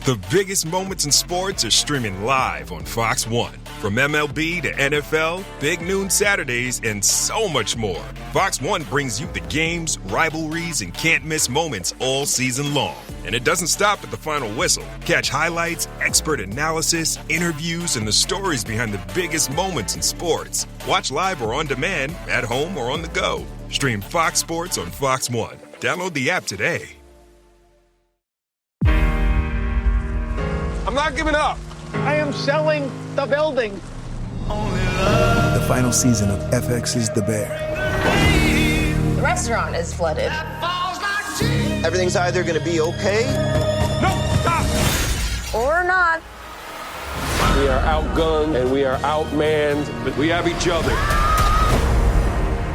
The biggest moments in sports are streaming live on Fox One. From MLB to NFL, Big Noon Saturdays, and so much more. Fox One brings you the games, rivalries, and can't-miss moments all season long. And it doesn't stop at the final whistle. Catch highlights, expert analysis, interviews, and the stories behind the biggest moments in sports. Watch live or on demand, at home or on the go. Stream Fox Sports on Fox One. Download the app today. I'm not giving up. I am selling the building. The final season of FX's The Bear. The restaurant is flooded. Everything's either going to be okay. No, stop. Or not. We are outgunned and we are outmanned, but we have each other.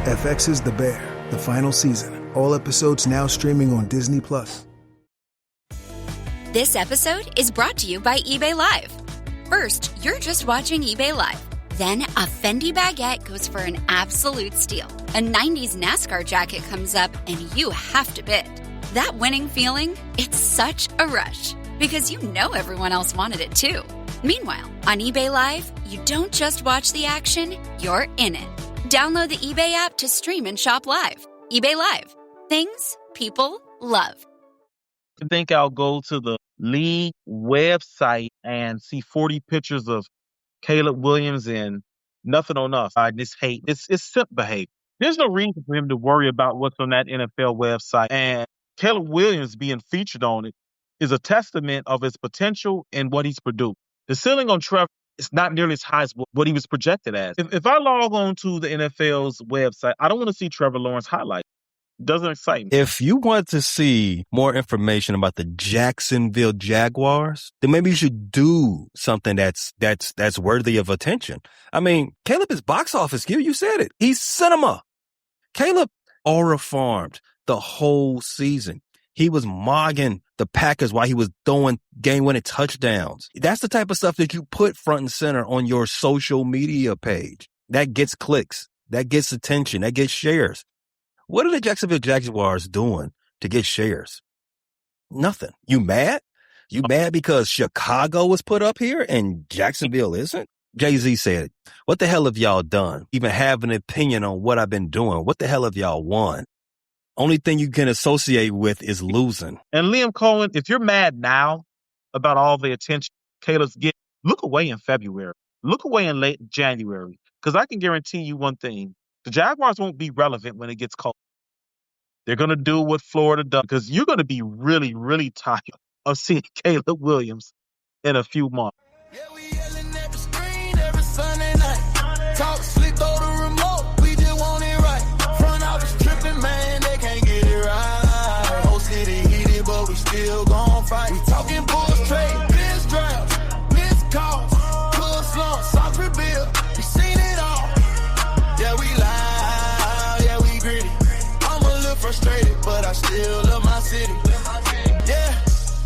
FX's The Bear, the final season. All episodes now streaming on Disney+. This episode is brought to you by eBay Live. First, you're just watching eBay Live. Then a Fendi baguette goes for an absolute steal. A 90s NASCAR jacket comes up and you have to bid. That winning feeling, it's such a rush. Because you know everyone else wanted it too. Meanwhile, on eBay Live, you don't just watch the action, you're in it. Download the eBay app to stream and shop live. eBay Live. Things people love. I think I'll go to the league website and see 40 pictures of Caleb Williams and nothing on us. I just hate it's simp behavior. There's no reason for him to worry about what's on that NFL website. And Caleb Williams being featured on it is a testament of his potential and what he's produced. The ceiling on Trevor is not nearly as high as what he was projected as. If I log on to the NFL's website, I don't want to see Trevor Lawrence highlights. Doesn't excite me. If you want to see more information about the Jacksonville Jaguars, then maybe you should do something that's worthy of attention. I mean, Caleb is box office. You said it. He's cinema. Caleb aura farmed the whole season. He was mogging the Packers while he was throwing game-winning touchdowns. That's the type of stuff that you put front and center on your social media page. That gets clicks. That gets attention. That gets shares. What are the Jacksonville Jaguars doing to get shares? Nothing. You mad? You mad because Chicago was put up here and Jacksonville isn't? Jay-Z said, what the hell have y'all done? Even have an opinion on what I've been doing. What the hell have y'all won? Only thing you can associate with is losing. And Liam Coen, if you're mad now about all the attention Caleb's getting, look away in February. Look away in late January. Because I can guarantee you one thing. The Jaguars won't be relevant when it gets cold. They're going to do what Florida does because you're going to be really, really tired of seeing Caleb Williams in a few months. Yeah, we yelling at the screen every Sunday night. Talk, sleep, throw the remote. We just want it right. Front office tripping, man, they can't get it right. Whole city heated, but we still gon' fight. We talking Bulls trade, biz drafts, missed calls, pull slump, socks rebuild. We seen it all. Yeah, we loud, yeah, we gritty. I'm a little frustrated, but I still love my city. Yeah,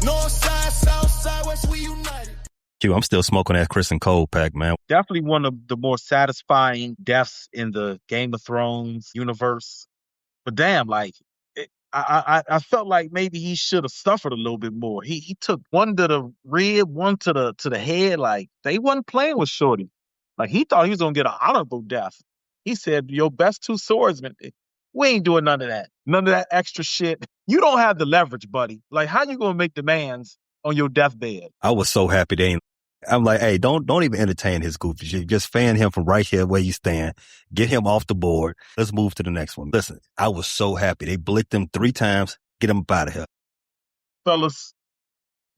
north side, south side, west, we united. I'm still smoking that Kristen Cole pack, man. Definitely one of the more satisfying deaths in the Game of Thrones universe. But damn, I felt like maybe he should have suffered a little bit more. He took one to the rib, one to the head. Like, they wasn't playing with Shorty. Like, he thought he was gonna get an honorable death. He said, your best two swordsmen, we ain't doing none of that. None of that extra shit. You don't have the leverage, buddy. Like, how you gonna make demands on your deathbed? I was so happy they ain't. I'm like, hey, don't even entertain his goofy shit. Just fan him from right here where you stand. Get him off the board. Let's move to the next one. Listen, I was so happy. They blicked him 3 times. Get him up out of here. Fellas,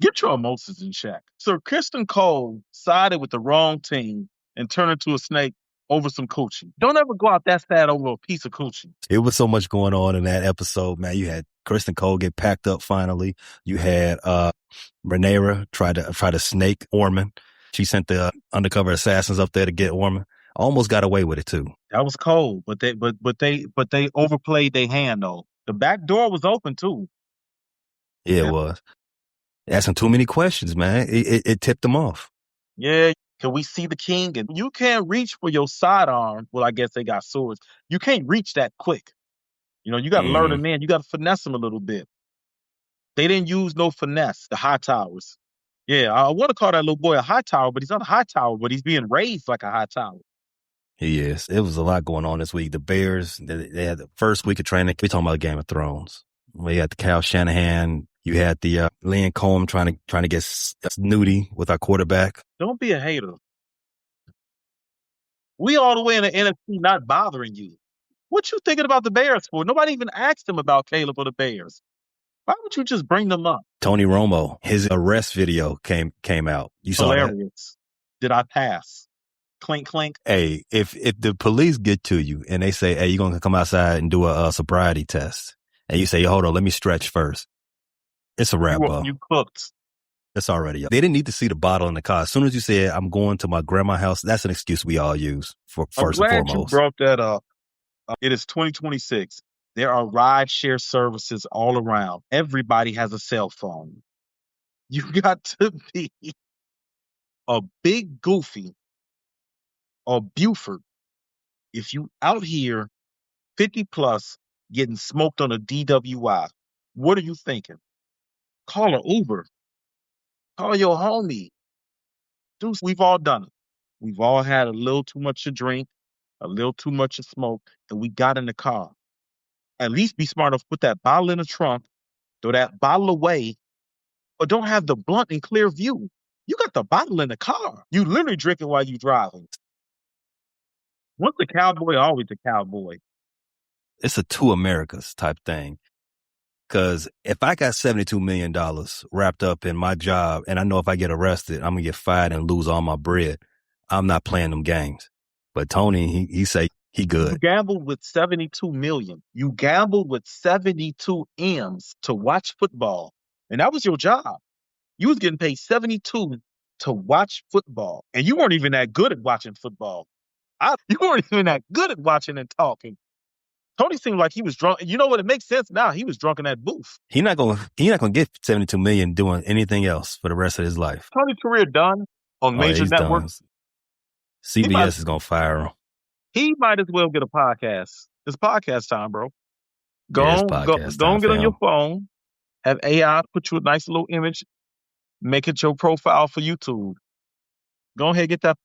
get your emotions in check. Sir Kristen Cole sided with the wrong team and turned into a snake over some coochie. Don't ever go out that sad over a piece of coochie. It was so much going on in that episode, man. You had Kristen Cole get packed up finally. You had Rhaenyra try to snake Orman. She sent the undercover assassins up there to get Orman. Almost got away with it too. That was cold, but they overplayed their hand though. The back door was open too. Yeah, it was. Asking too many questions, man. It tipped them off. Yeah. Can we see the king? And you can't reach for your sidearm. Well, I guess they got swords. You can't reach that quick. You know, you got to learn them in. You got to finesse them a little bit. They didn't use no finesse, the high towers. Yeah, I want to call that little boy a high tower, but he's not a high tower, but he's being raised like a high tower. He is. It was a lot going on this week. The Bears, they had the first week of training. We're talking about Game of Thrones. We had the Kyle Shanahan. You had the Liam Coen trying to get snooty with our quarterback. Don't be a hater. We all the way in the NFC not bothering you. What you thinking about the Bears for? Nobody even asked him about Caleb or the Bears. Why would you just bring them up? Tinony Romo, his arrest video came out. You saw that? Hilarious. Did I pass? Clink, clink. Hey, if the police get to you and they say, hey, you're going to come outside and do a sobriety test, and you say, hold on, let me stretch first. It's a wrap up. You cooked. It's already up. They didn't need to see the bottle in the car. As soon as you said, I'm going to my grandma's house, that's an excuse we all use for first and foremost. You brought that up. It is 2026. There are ride share services all around. Everybody has a cell phone. You got to be a big goofy or Buford if you out here 50 plus getting smoked on a DWI. What are you thinking? Call an Uber. Call your homie. Dude, we've all done it. We've all had a little too much to drink, a little too much to smoke, and we got in the car. At least be smart enough to put that bottle in the trunk, throw that bottle away, or don't have the blunt in clear view. You got the bottle in the car. You literally drinking while you driving. Once a cowboy, always a cowboy. It's a two Americas type thing. Because if I got $72 million wrapped up in my job and I know if I get arrested, I'm going to get fired and lose all my bread, I'm not playing them games. But Tony, he say he good. You gambled with $72 million. You gambled with 72 M's to watch football. And that was your job. You was getting paid 72 to watch football. And you weren't even that good at watching football. You weren't even that good at watching and talking. Tony seemed like he was drunk. You know what? It makes sense now. He was drunk in that booth. He not gonna get $72 million doing anything else for the rest of his life. Tony's career done on major networks. CBS is gonna fire him. He might as well get a podcast. It's podcast time, bro. Go on, get on your phone. Have AI put you a nice little image. Make it your profile for YouTube. Go ahead, get that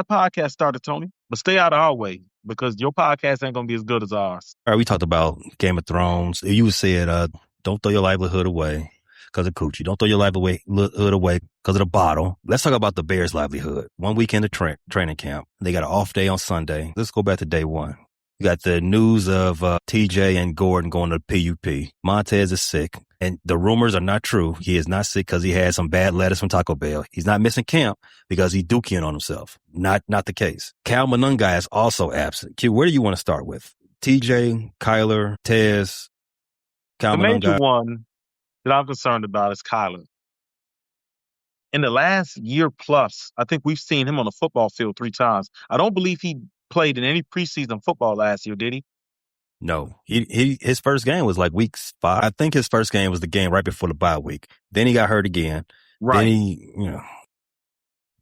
podcast started, Tony. But stay out of our way because your podcast ain't gonna be as good as ours. All right, we talked about Game of Thrones. You said, don't throw your livelihood away because of coochie. Don't throw your livelihood away because of the bottle. Let's talk about the Bears' livelihood. 1 weekend of training camp. They got an off day on Sunday. Let's go back to day one. You got the news of TJ and Gordon going to the PUP. Montez is sick. And the rumors are not true. He is not sick because he had some bad lettuce from Taco Bell. He's not missing camp because he's dookie on himself. Not the case. Cal Monungai is also absent. Q, where do you want to start with? TJ, Kyler, Tez, Cal Monungai? The major one that I'm concerned about is Kyler. In the last year plus, I think we've seen him on the football field 3 times. I don't believe he played in any preseason football last year, did he? No, his first game was like week 5. I think his first game was the game right before the bye week. Then he got hurt again. Right. Then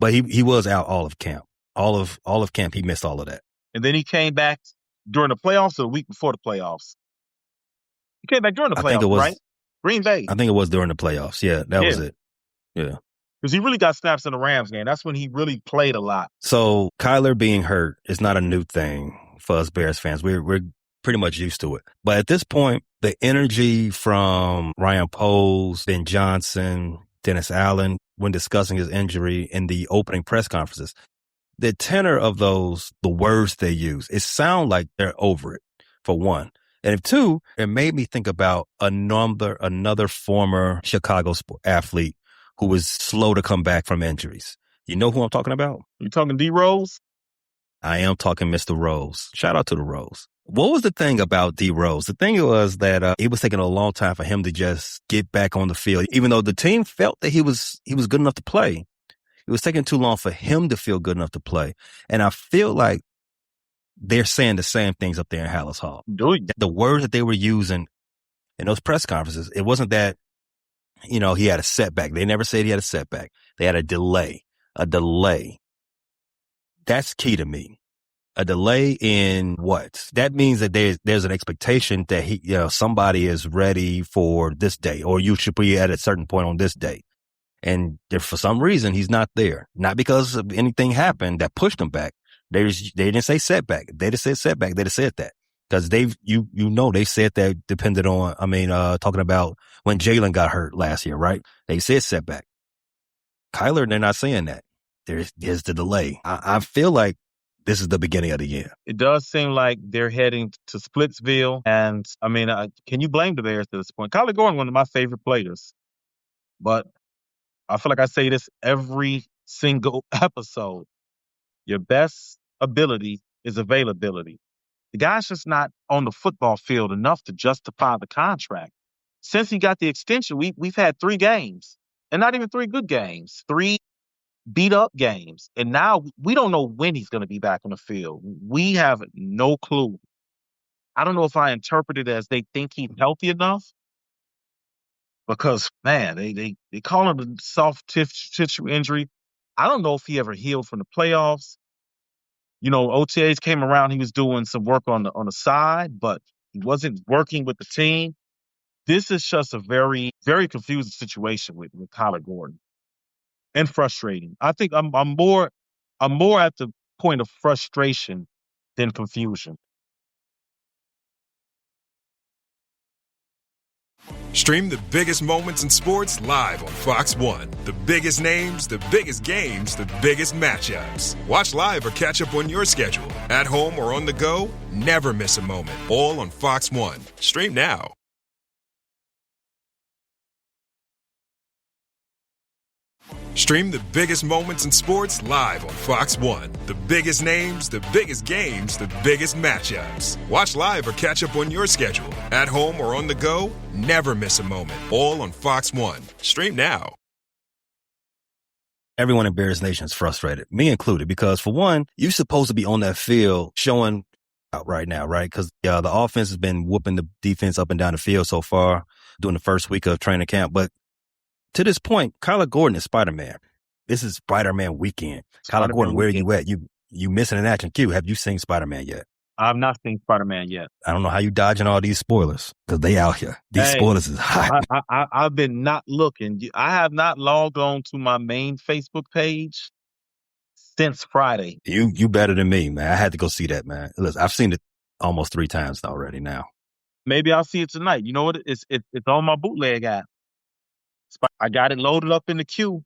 but he was out all of camp. All of camp, he missed all of that. And then he came back during the playoffs or the week before the playoffs? He came back during the playoffs, I think it was, right? Green Bay. I think it was during the playoffs. Yeah, that was it. Yeah. Because he really got snaps in the Rams game. That's when he really played a lot. So Kyler being hurt is not a new thing for us Bears fans. We're pretty much used to it. But at this point, the energy from Ryan Poles, Ben Johnson, Dennis Allen, when discussing his injury in the opening press conferences, the tenor of those, the words they use, it sounds like they're over it, for one. And 2, it made me think about another former Chicago athlete who was slow to come back from injuries. You know who I'm talking about? You talking D Rose? I am talking Mr. Rose. Shout out to the Rose. What was the thing about D Rose? The thing was that it was taking a long time for him to just get back on the field, even though the team felt that he was good enough to play. It was taking too long for him to feel good enough to play. And I feel like they're saying the same things up there in Hallis Hall. The words that they were using in those press conferences, it wasn't that, he had a setback. They never said he had a setback. They had a delay. That's key to me. A delay in what? That means that there's an expectation that somebody is ready for this day, or you should be at a certain point on this day. And if for some reason he's not there, not because of anything happened that pushed him back. They didn't say setback. If they just said setback, they'd have said that. Because they said that depended on, talking about when Jalen got hurt last year, right? They said setback. Kyler, they're not saying that. There's the delay. I feel like this is the beginning of the year. It does seem like they're heading to Splitsville. And, can you blame the Bears at this point? Kyler Gordon, one of my favorite players. But I feel like I say this every single episode. Your best ability is availability. The guy's just not on the football field enough to justify the contract. Since he got the extension, we've had 3 games. And not even 3 good games. 3 beat-up games. And now we don't know when he's going to be back on the field. We have no clue. I don't know if I interpret it as they think he's healthy enough. Because, man, they call him a soft tissue injury. I don't know if he ever healed from the playoffs. OTAs came around. He was doing some work on the side, but he wasn't working with the team. This is just a very, very confusing situation with Kyler Gordon, and frustrating. I think I'm more at the point of frustration than confusion. Stream the biggest moments in sports live on Fox One. The biggest names, the biggest games, the biggest matchups. Watch live or catch up on your schedule. At home or on the go, never miss a moment. All on Fox One. Stream now. Stream the biggest moments in sports live on Fox One. The biggest names, the biggest games, the biggest matchups. Watch live or catch up on your schedule. At home or on the go, never miss a moment. All on Fox One. Stream now. Everyone in Bears Nation is frustrated, me included, because for one, you're supposed to be on that field showing out right now, right? Because the offense has been whooping the defense up and down the field so far during the first week of training camp. But to this point, Kyler Gordon is Spider-Man. This is Spider-Man weekend. Kyler Gordon, where are you at? You missing an action cue. Have you seen Spider-Man yet? I've not seen Spider-Man yet. I don't know how you dodging all these spoilers, because they out here. These spoilers is hot. I've been not looking. I have not logged on to my main Facebook page since Friday. You better than me, man. I had to go see that, man. Listen, I've seen it almost 3 times already now. Maybe I'll see it tonight. You know what? It's on my bootleg app. I got it loaded up in the queue.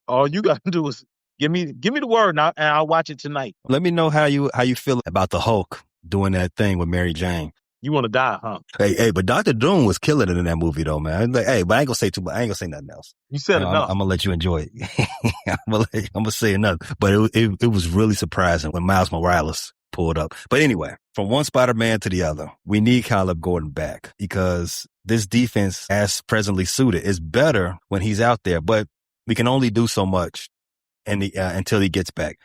All you got to do is give me the word now, and I'll watch it tonight. Let me know how you feel about the Hulk doing that thing with Mary Jane. You want to die, huh? Hey, but Dr. Doom was killing it in that movie, though, man. Like, hey, but I ain't gonna say too much. I ain't gonna say nothing else. You said enough. I'm gonna let you enjoy it. I'm gonna say another. But it was really surprising when Miles Morales pulled up. But anyway, from one Spider-Man to the other, we need Kyler Gordon back, because this defense, as presently suited, is better when he's out there. But we can only do so much until he gets back.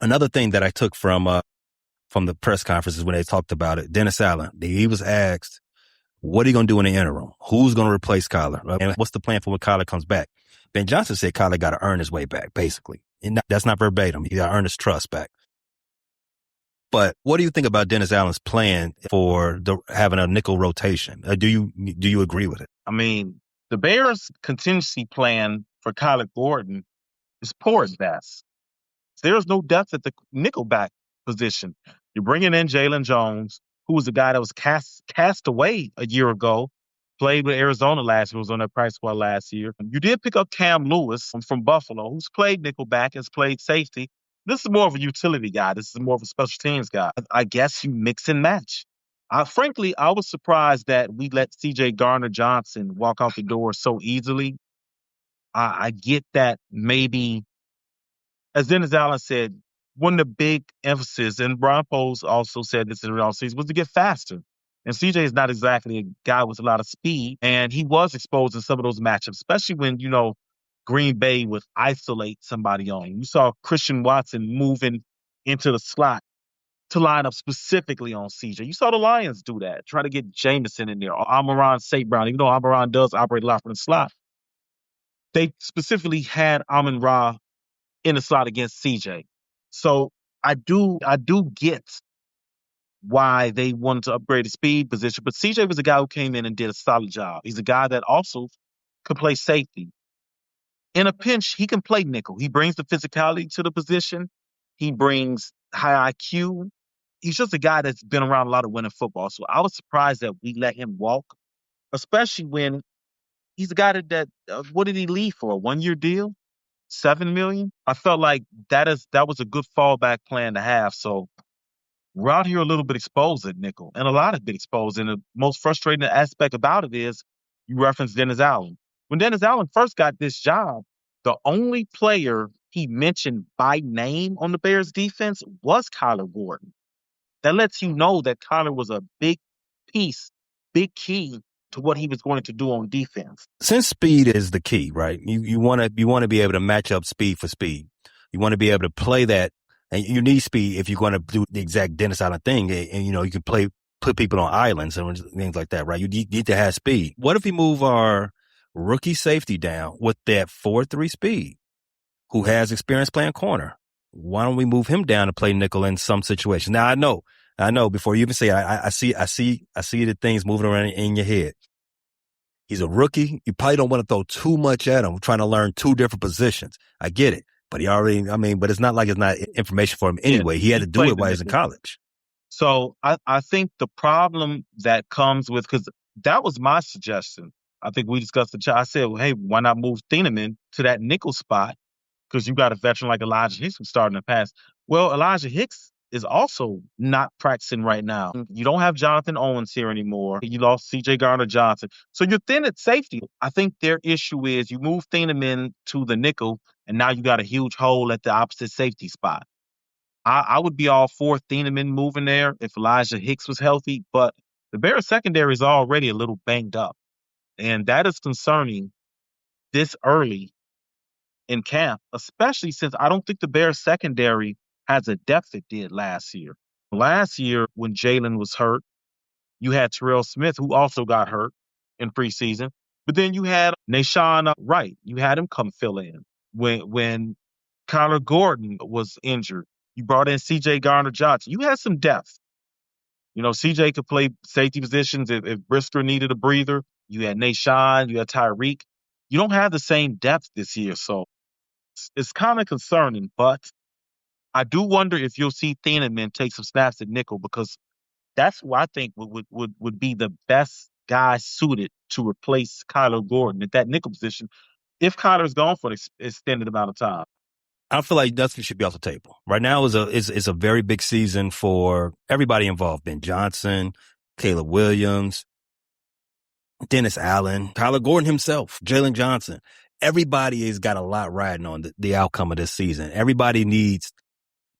Another thing that I took from the press conferences when they talked about it, Dennis Allen, he was asked, what are you going to do in the interim? Who's going to replace Kyler? And what's the plan for when Kyler comes back? Ben Johnson said Kyler got to earn his way back, basically. And that's not verbatim. He got to earn his trust back. But what do you think about Dennis Allen's plan for having a nickel rotation? Do you agree with it? I mean, the Bears' contingency plan for Kyler Gordon is poor at best. There's no depth at the nickelback position. You're bringing in Jalen Jones, who was a guy that was cast away a year ago, played with Arizona last year, was on that practice squad last year. You did pick up Cam Lewis from Buffalo, who's played nickelback, has played safety. This is more of a utility guy. This is more of a special teams guy. I guess you mix and match. Frankly, I was surprised that we let C.J. Gardner-Johnson walk out the door so easily. I get that maybe, as Dennis Allen said, one of the big emphasis, and Brian Poles also said this in the offseason, was to get faster. And CJ is not exactly a guy with a lot of speed, and he was exposed in some of those matchups, especially when, Green Bay would isolate somebody on. You saw Christian Watson moving into the slot to line up specifically on CJ. You saw the Lions do that, try to get Jameson in there, or Amon-Ra St. Brown, even though Amon-Ra does operate a lot from the slot. They specifically had Amon-Ra in the slot against CJ. So I do get why they wanted to upgrade the speed position, but CJ was a guy who came in and did a solid job. He's a guy that also could play safety. In a pinch, he can play nickel. He brings the physicality to the position. He brings high IQ. He's just a guy that's been around a lot of winning football. So I was surprised that we let him walk, especially when he's a guy that what did he leave for? A 1-year deal? $7 million? I felt like that was a good fallback plan to have. So we're out here a little bit exposed at nickel, and a lot has been exposed. And the most frustrating aspect about it is you referenced Dennis Allen. When Dennis Allen first got this job, the only player he mentioned by name on the Bears defense was Kyler Gordon. That lets you know that Kyler was a big piece, big key to what he was going to do on defense. Since speed is the key, right? You want to be able to match up speed for speed. You want to be able to play that, and you need speed if you're going to do the exact Dennis Allen thing. And you know, you can put people on islands and things like that, right? You need to have speed. What if we move our rookie safety down with that 4.3 speed, who has experience playing corner? Why don't we move him down to play nickel in some situations? Now I know. Before you even say it, I see the things moving around in your head. He's a rookie. You probably don't want to throw too much at him, trying to learn two different positions. I get it, but but it's not like it's not information for him anyway. He had to do it while he was in college. So I think the problem that comes with, because that was my suggestion. I think we discussed I said, well, hey, why not move Thieneman to that nickel spot? Because you got a veteran like Elijah Hicks who's starting to pass. Well, Elijah Hicks is also not practicing right now. You don't have Jonathan Owens here anymore. You lost C.J. Garner-Johnson. So you're thin at safety. I think their issue is you move Thieneman to the nickel, and now you got a huge hole at the opposite safety spot. I would be all for Thieneman moving there if Elijah Hicks was healthy, but the Bears secondary is already a little banged up. And that is concerning this early in camp, especially since I don't think the Bears secondary has a depth it did last year. Last year, when Jalen was hurt, you had Terrell Smith, who also got hurt in preseason. But then you had Nashawn Wright. You had him come fill in. When Kyler Gordon was injured, you brought in C.J. Garner-Johnson. You had some depth. You know, C.J. could play safety positions if Brisker needed a breather. You had Nashawn. You had Tyreek. You don't have the same depth this year, so it's kind of concerning. But I do wonder if you'll see Thieneman take some snaps at nickel, because that's who I think would be the best guy suited to replace Kyler Gordon at that nickel position if Kyler's gone for an extended amount of time. I feel like nothing should be off the table. Right now is a very big season for everybody involved. Ben Johnson, Caleb Williams, Dennis Allen, Kyler Gordon himself, Jalen Johnson. Everybody has got a lot riding on the outcome of this season. Everybody needs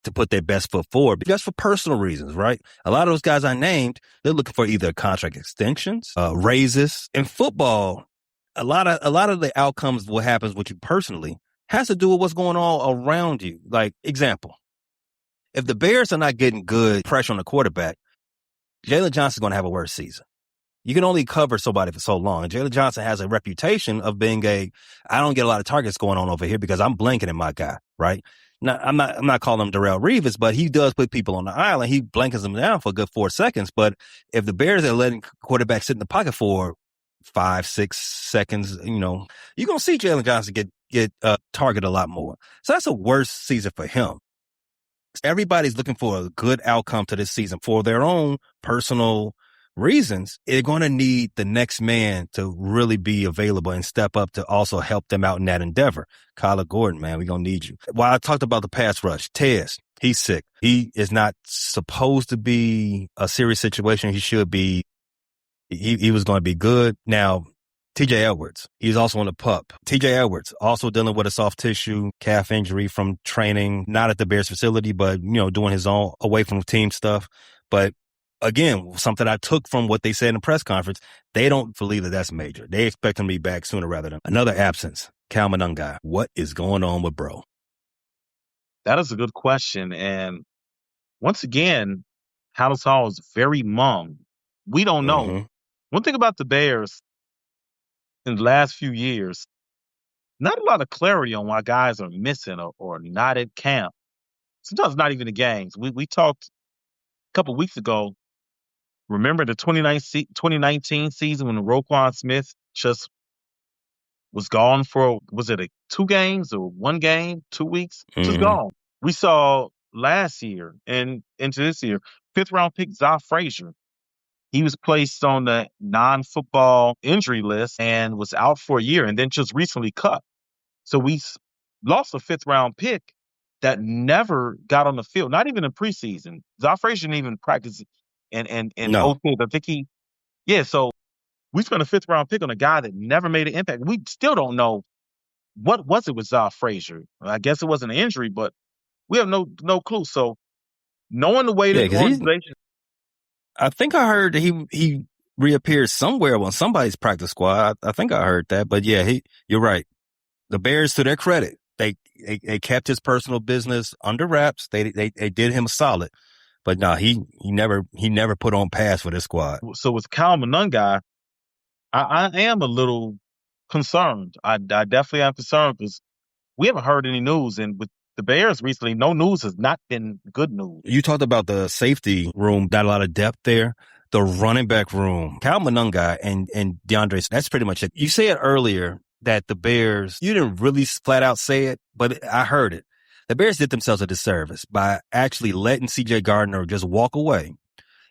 to put their best foot forward, just for personal reasons, right? A lot of those guys I named, they're looking for either contract extensions, raises. In football, a lot of the outcomes, what happens with you personally, has to do with what's going on around you. Like, example, if the Bears are not getting good pressure on the quarterback, Jalen Johnson's going to have a worse season. You can only cover somebody for so long. And Jalen Johnson has a reputation of being I don't get a lot of targets going on over here because I'm blanketing my guy, right? Now, I'm not calling him Darrelle Revis, but he does put people on the island. He blankets them down for a good 4 seconds. But if the Bears are letting quarterbacks sit in the pocket for 5-6 seconds, you're going to see Jalen Johnson get targeted a lot more. So that's a worse season for him. Everybody's looking for a good outcome to this season for their own personal reasons. They're going to need the next man to really be available and step up to also help them out in that endeavor. Kyler Gordon, man, we're going to need you. While I talked about the pass rush, Tez, he's sick. He is not supposed to be a serious situation. He should be. He was going to be good. Now, TJ Edwards, he's also on the PUP. TJ Edwards also dealing with a soft tissue calf injury from training, not at the Bears facility, but, doing his own away from team stuff. But again, something I took from what they said in the press conference, they don't believe that that's major. They expect him to be back sooner rather than another absence. Cal Monungai, what is going on with bro? That is a good question. And once again, Hallis Hall is very mum. We don't know. Mm-hmm. One thing about the Bears in the last few years, not a lot of clarity on why guys are missing or not at camp. Sometimes not even the games. We talked a couple weeks ago. Remember the 2019 season when Roquan Smith just was gone for, was it 2 games or 1 game, 2 weeks? Just Mm-hmm. gone. We saw last year and into this year, 5th-round pick Zah Frazier. He was placed on the non-football injury list and was out for a year and then just recently cut. So we lost a 5th-round pick that never got on the field, not even in preseason. Zah Frazier didn't even practice and No. okay, I think so we spent a 5th-round pick on a guy that never made an impact. We still don't know what was it with Zah Frazier. I guess it was an injury, but we have no clue. So knowing the way that the organization, I think I heard that he reappeared somewhere on somebody's practice squad. I think I heard that, but yeah, you're right. The Bears, to their credit, they kept his personal business under wraps. They did him solid, but no, he never put on pass for this squad. So with Kyle Monungai, I am a little concerned. I definitely am concerned because we haven't heard any news, and with the Bears recently, no news has not been good news. You talked about the safety room, not a lot of depth there. The running back room, Kyle Monungai and DeAndre, that's pretty much it. You said earlier that the Bears, you didn't really flat out say it, but I heard it. The Bears did themselves a disservice by actually letting C.J. Gardner just walk away.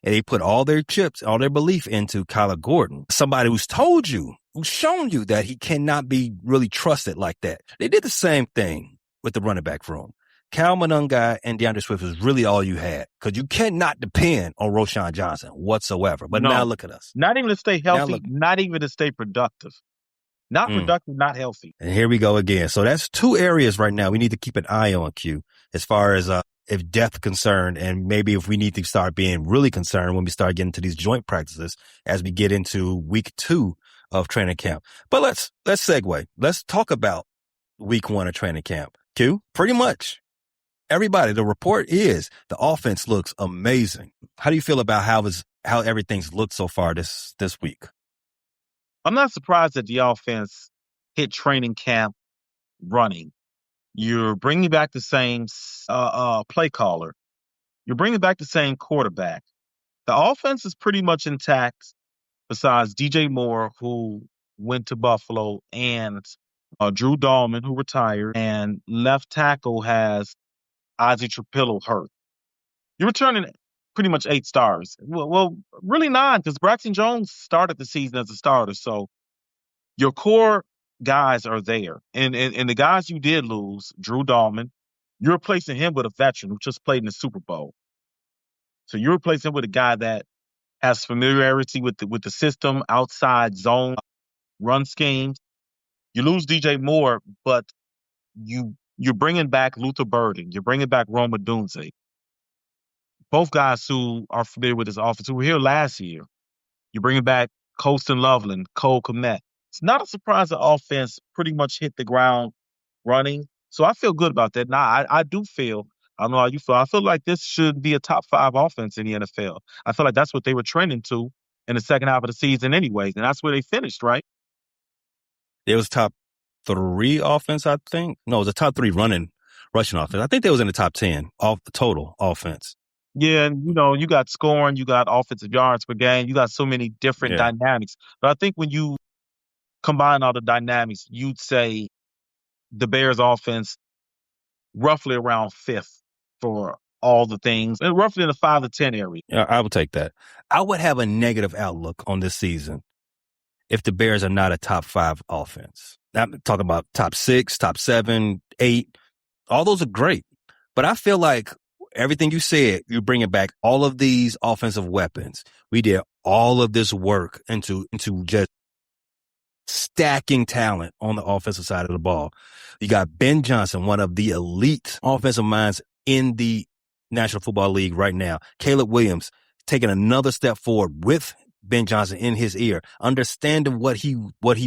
And they put all their chips, all their belief into Kyler Gordon, somebody who's told you, who's shown you that he cannot be really trusted like that. They did the same thing with the running back room. Kyle Monungai and DeAndre Swift was really all you had because you cannot depend on Roschon Johnson whatsoever. But now look at us. Not even to stay healthy, not even to stay productive. Not productive, not healthy. And here we go again. So that's 2 areas right now we need to keep an eye on, Q, as far as if depth concerned, and maybe if we need to start being really concerned when we start getting to these joint practices as we get into week 2 of training camp. But let's segue. Let's talk about week 1 of training camp. Q, pretty much everybody, the report is the offense looks amazing. How do you feel about how everything's looked so far this week? I'm not surprised that the offense hit training camp running. You're bringing back the same play caller. You're bringing back the same quarterback. The offense is pretty much intact besides DJ Moore, who went to Buffalo, and Drew Dahlman, who retired, and left tackle has Ozzie Trapillo hurt. You're returning pretty much 8 stars. Well, really 9 because Braxton Jones started the season as a starter. So your core guys are there. And the guys you did lose, Drew Dahlman, you're replacing him with a veteran who just played in the Super Bowl. So you're replacing him with a guy that has familiarity with the system, outside zone, run schemes. You lose DJ Moore, but you're bringing back Luther Burden. You're bringing back Rome Odunze. Both guys who are familiar with this offense, who were here last year. You're bringing back Colston Loveland, Cole Kmet. It's not a surprise the offense pretty much hit the ground running. So I feel good about that. Now, I do feel, I don't know how you feel, I feel like this should be a top 5 offense in the NFL. I feel like that's what they were trending to in the second half of the season anyways, and that's where they finished, right? It was top 3 offense, I think. No, it was a top 3 rushing offense. I think they was in the top 10 off the total offense. Yeah, and you got scoring, you got offensive yards per game, you got so many different dynamics. But I think when you combine all the dynamics, you'd say the Bears offense roughly around 5th for all the things, and roughly in the 5 to 10 area. Yeah, I would take that. I would have a negative outlook on this season if the Bears are not a top 5 offense. I'm talking about top 6, top 7, 8. All those are great. But I feel like everything you said, you're bringing back all of these offensive weapons. We did all of this work into just stacking talent on the offensive side of the ball. You got Ben Johnson, one of the elite offensive minds in the National Football League right now. Caleb Williams taking another step forward with Ben Johnson in his ear, understanding what he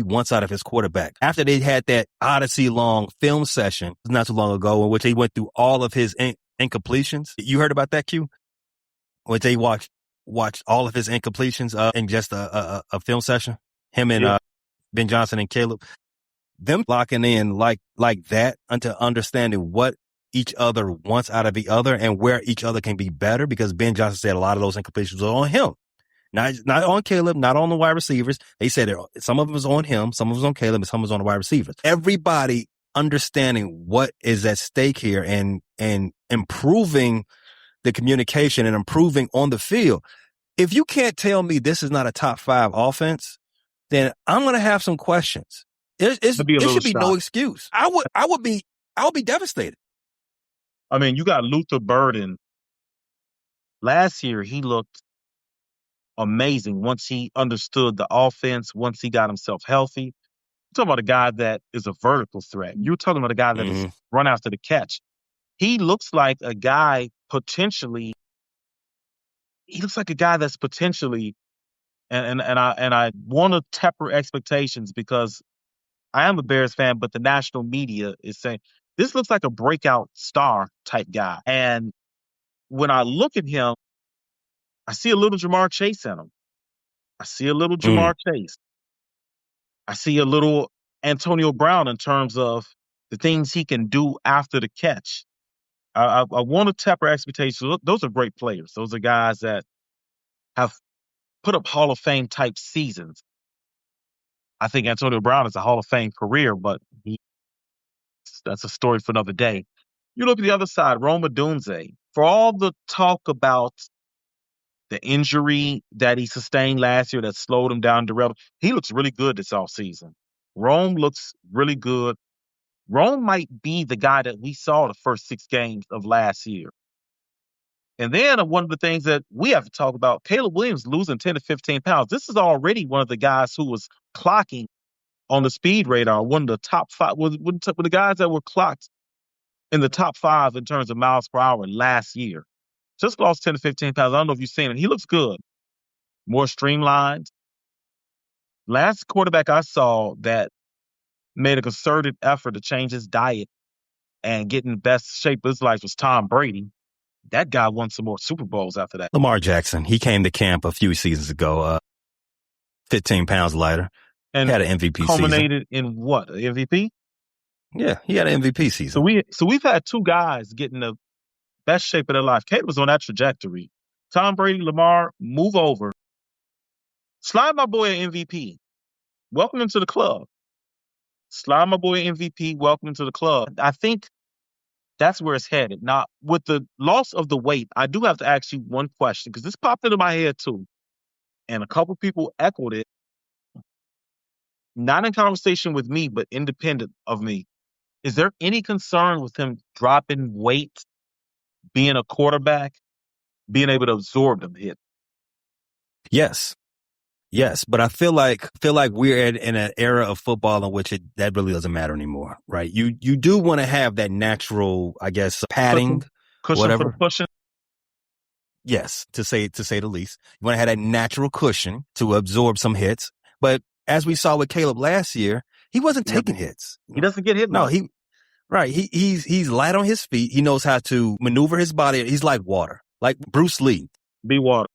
wants out of his quarterback. After they had that Odyssey-long film session not too long ago in which they went through all of his incompletions. You heard about that, Q? Which they watched all of his incompletions in just a film session? Him and Ben Johnson and Caleb. Them locking in like that into understanding what each other wants out of the other and where each other can be better, because Ben Johnson said a lot of those incompletions are on him. Not on Caleb, not on the wide receivers. They said some of it was on him, some of it was on Caleb, and some of it was on the wide receivers. Everybody understanding what is at stake here and improving the communication and improving on the field. If you can't tell me this is not a top 5 offense, then I'm going to have some questions. It should be no excuse. I would be devastated. I mean, you got Luther Burden. Last year, he looked amazing once he understood the offense, once he got himself healthy. You're talking about a guy that is a vertical threat. You're talking about a guy that is run after the catch. He looks like a guy potentially. He looks like a guy that's potentially, and I want to temper expectations because I am a Bears fan, but the national media is saying this looks like a breakout star type guy. And when I look at him, I see a little Jamar Chase in him. I see a little Jamar Chase. I see a little Antonio Brown in terms of the things he can do after the catch. I want to temper expectations. Look, those are great players. Those are guys that have put up Hall of Fame type seasons. I think Antonio Brown is a Hall of Fame career, but that's a story for another day. You look at the other side, Rome Odunze. For all the talk about the injury that he sustained last year that slowed him down, derailed him, he looks really good this offseason. Rome looks really good. Rome might be the guy that we saw the first 6 games of last year. And then one of the things that we have to talk about, Caleb Williams losing 10 to 15 pounds. This is already one of the guys who was clocking on the speed radar, one of the top 5, with the guys that were clocked in the top 5 in terms of miles per hour last year. Just lost 10 to 15 pounds. I don't know if you've seen it. He looks good. More streamlined. Last quarterback I saw that made a concerted effort to change his diet and get in the best shape of his life was Tom Brady. That guy won some more Super Bowls after that. Lamar Jackson, he came to camp a few seasons ago, 15 pounds lighter. And he had an MVP culminated season. in what? An MVP? Yeah, he had an MVP season. So we've had 2 guys get in the best shape of their life. Caleb was on that trajectory. Tom Brady, Lamar, move over. Slide my boy an MVP. Welcome him to the club. Slide my boy MVP. Welcome him to the club. I think that's where it's headed. Now, with the loss of the weight, I do have to ask you one question because this popped into my head too. And a couple people echoed it. Not in conversation with me, but independent of me. Is there any concern with him dropping weight, being a quarterback, being able to absorb them hit? Yes, but I feel like we're in an era of football in which that really doesn't matter anymore, right? You do want to have that natural, I guess, padding, cushion whatever. For the pushing. Yes, to say the least. You want to have that natural cushion to absorb some hits. But as we saw with Caleb last year, he wasn't taking hits. He doesn't get hit. No, he's light on his feet. He knows how to maneuver his body. He's like water, like Bruce Lee. Be water.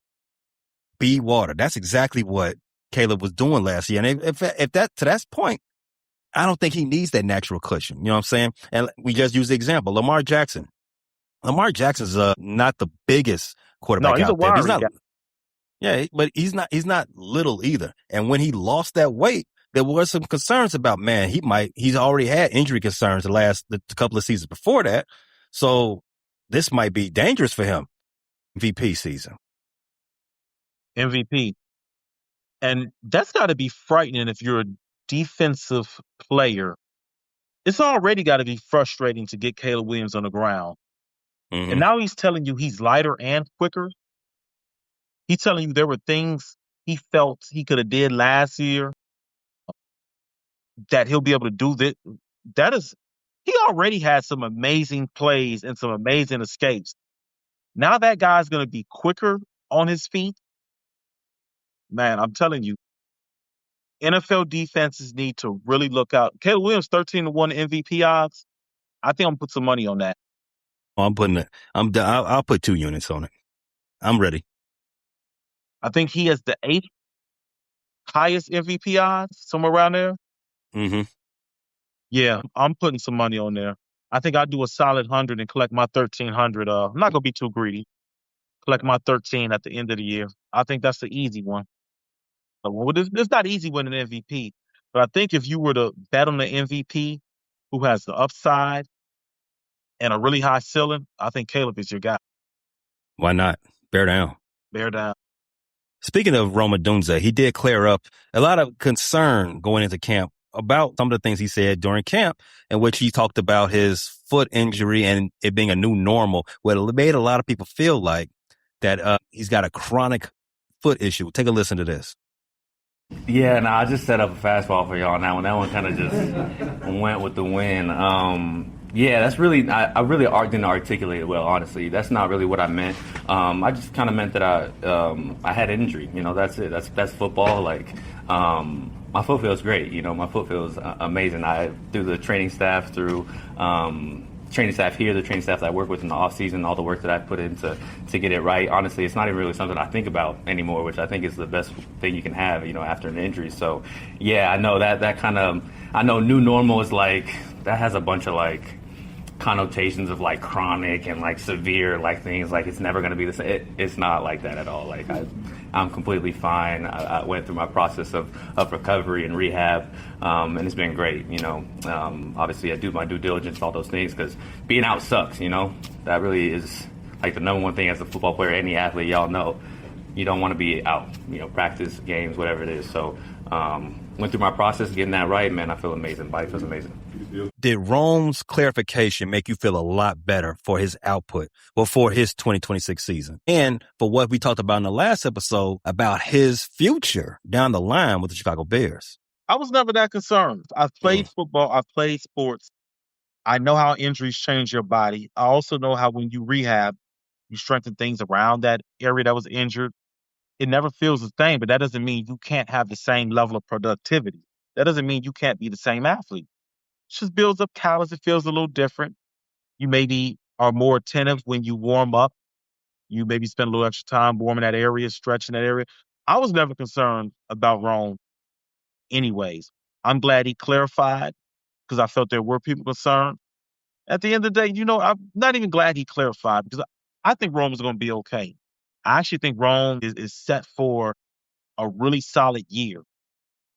That's exactly what Caleb was doing last year. And if that to that point, I don't think he needs that natural cushion. You know what I'm saying? And we just use the example, Lamar Jackson. Lamar Jackson's not the biggest quarterback he's out a there. He's not. guy. Yeah, but he's not little either. And when he lost that weight, there were some concerns about, man, he's already had injury concerns the couple of seasons before that. So this might be dangerous for him. MVP season. MVP. And that's got to be frightening if you're a defensive player. It's already got to be frustrating to get Caleb Williams on the ground. Mm-hmm. And now he's telling you he's lighter and quicker. He's telling you there were things he felt he could have did last year that he'll be able to do. He already had some amazing plays and some amazing escapes. Now that guy's going to be quicker on his feet. Man, I'm telling you, NFL defenses need to really look out. Caleb Williams, 13-1 MVP odds. I think I'm going to put some money on that. I'll put 2 units on it. I'm ready. I think he has the 8th highest MVP odds, somewhere around there. Mm-hmm. Yeah, I'm putting some money on there. I think I'll do a solid 100 and collect my 1,300. I'm not going to be too greedy. collect my 13 at the end of the year. I think that's the easy one. Well, it's not easy winning an MVP, but I think if you were to bet on the MVP who has the upside and a really high ceiling, I think Caleb is your guy. Why not? Bear down. Bear down. Speaking of Odunze, he did clear up a lot of concern going into camp about some of the things he said during camp, in which he talked about his foot injury and it being a new normal. Well, it made a lot of people feel like that he's got a chronic foot issue. Take a listen to this. Yeah, I just set up a fastball for y'all on that one. That one kind of just went with the wind. Yeah, that's really, I really didn't articulate it well, honestly. That's not really what I meant. I just kind of meant that I had an injury. That's it. That's football. Like, my foot feels great. My foot feels amazing. Through the training staff, through training staff here, the training staff that I work with in the off season, all the work that I put in to get it right. Honestly, it's not even really something I think about anymore, which I think is the best thing you can have, after an injury. So, yeah, I know that kind of, I know new normal is like, that has a bunch of like connotations of like chronic and like severe like things, like it's never going to be the same. It's not like that at all. Like I'm completely fine. I went through my process of recovery and rehab, and it's been great. Obviously I do my due diligence, all those things, because being out sucks. That really is like the number one thing as a football player, any athlete, y'all know. You don't want to be out, practice, games, whatever it is. So went through my process, getting that right, man. I feel amazing. Body feels amazing. Did Rome's clarification make you feel a lot better for his output, for his 2026 season? And for what we talked about in the last episode about his future down the line with the Chicago Bears? I was never that concerned. I've played football. I've played sports. I know how injuries change your body. I also know how when you rehab, you strengthen things around that area that was injured. It never feels the same, but that doesn't mean you can't have the same level of productivity. That doesn't mean you can't be the same athlete. It just builds up callus. It feels a little different. You maybe are more attentive when you warm up. You maybe spend a little extra time warming that area, stretching that area. I was never concerned about Rome anyways. I'm glad he clarified because I felt there were people concerned. At the end of the day, I'm not even glad he clarified because I think Rome is going to be okay. I actually think Rome is set for a really solid year.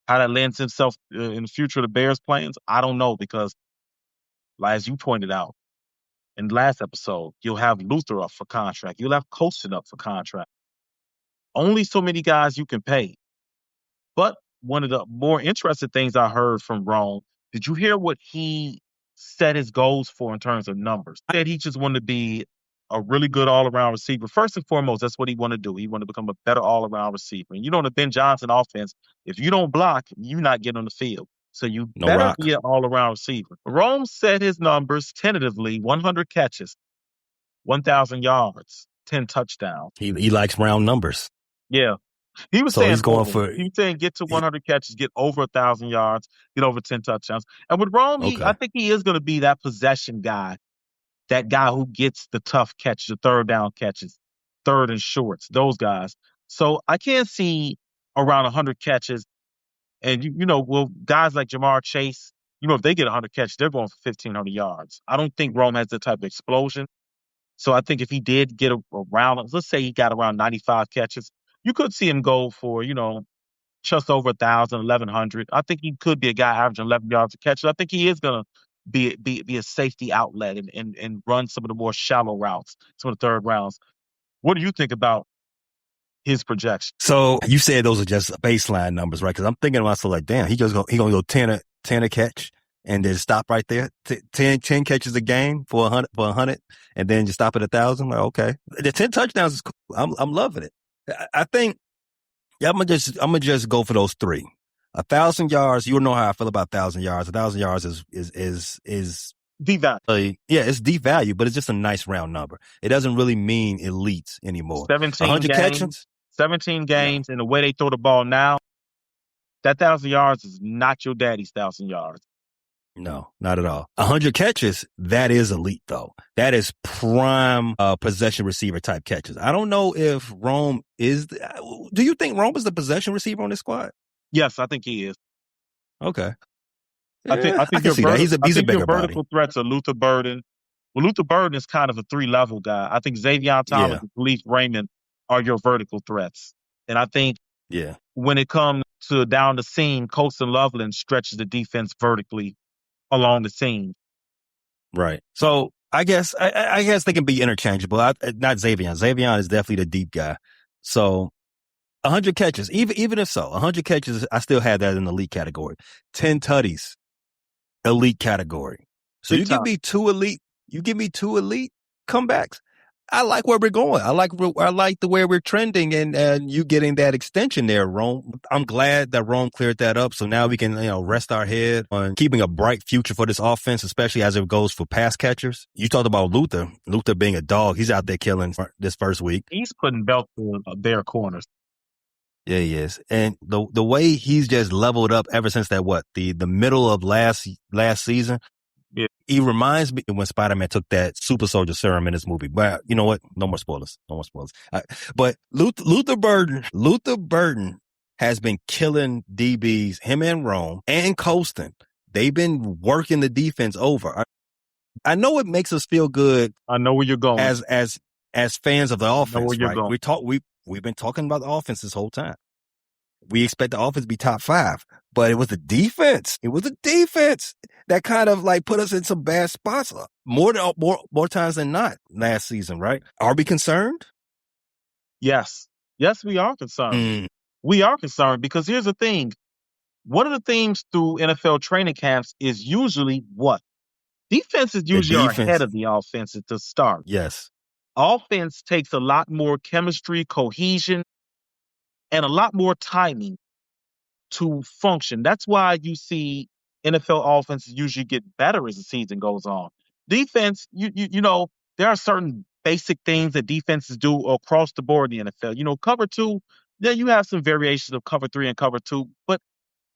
How that lends himself in the future of the Bears' plans, I don't know, because, as you pointed out in the last episode, you'll have Luther up for contract. You'll have Colston up for contract. Only so many guys you can pay. But one of the more interesting things I heard from Rome, did you hear what he set his goals for in terms of numbers? He said he just wanted to be a really good all-around receiver. First and foremost, that's what he wanted to do. He wanted to become a better all-around receiver. And the Ben Johnson offense, if you don't block, you're not getting on the field. So you better be an all-around receiver. Rome set his numbers tentatively: 100 catches, 1,000 yards, 10 touchdowns. He likes round numbers. Yeah. He was so saying he's going for. He was saying get to 100 catches, get over 1,000 yards, get over 10 touchdowns. And with Rome, I think he is going to be that possession guy. That guy who gets the tough catches, the third down catches, third and shorts, those guys. So I can't see around 100 catches. And, guys like Jamar Chase, if they get 100 catches, they're going for 1,500 yards. I don't think Rome has that type of explosion. So I think if he did get around, let's say he got around 95 catches, you could see him go for, just over 1,000, 1,100. I think he could be a guy averaging 11 yards a catch. I think he is going to be a safety outlet and run some of the more shallow routes, some of the third rounds. What do you think about his projection? So you said those are just baseline numbers, right? Because I'm thinking to myself like, damn, he gonna go 10 a catch and then stop right there. 10 catches a game for 100 and then just stop at 1,000. Like, okay, the 10 touchdowns is cool. I'm loving it. I think I'm gonna just go for those three. 1,000 yards, you know how I feel about 1,000 yards. 1,000 yards is deep value. Yeah, it's deep value, but it's just a nice round number. It doesn't really mean elites anymore. 17 games, and the way they throw the ball now, that 1,000 yards is not your daddy's 1,000 yards. No, not at all. 100 catches, that is elite though. That is prime possession receiver type catches. I don't know if Rome is. Do you think Rome is the possession receiver on this squad? Yes, I think he is. Okay. I think I can see that. He's a bigger vertical threats are Luther Burden Well, Luther Burden is kind of a 3-level guy. I think Xavier Thomas Yeah. and Khalif Raymond are your vertical threats. And I think Yeah. when it comes to down the seam, Colston Loveland stretches the defense vertically along the seam. Right. So I guess they can be interchangeable. Not Xavier. Xavier is definitely the deep guy. So 100 catches, even if so, 100 catches, I still had that in the elite category. 10 tutties, elite category. So you give me two elite comebacks. I like where we're going. I like the way we're trending, and you getting that extension there, Rome. I'm glad that Rome cleared that up. So now we can, rest our head on keeping a bright future for this offense, especially as it goes for pass catchers. You talked about Luther being a dog. He's out there killing this first week. He's putting belt to their corners. Yeah, he is. And the way he's just leveled up ever since the middle of last season. Yeah. He reminds me when Spider-Man took that super soldier serum in this movie. But you know what? No more spoilers. But Luther Burden has been killing DBs, him and Rome and Colston. They've been working the defense over. I know it makes us feel good. I know where you're going. As fans of the offense, I know where you're right? going. We've been talking about the offense this whole time. We expect the offense to be top 5, but it was the defense. It was the defense that kind of put us in some bad spots more times than not last season, right? Are we concerned? Yes, we are concerned. We are concerned because here's the thing. One of the themes through NFL training camps is usually what? Defenses usually are ahead of the offense at the start. Yes. Offense takes a lot more chemistry, cohesion, and a lot more timing to function. That's why you see NFL offenses usually get better as the season goes on. Defense, there are certain basic things that defenses do across the board in the NFL. Cover 2, yeah, you have some variations of cover 3 and cover 2, but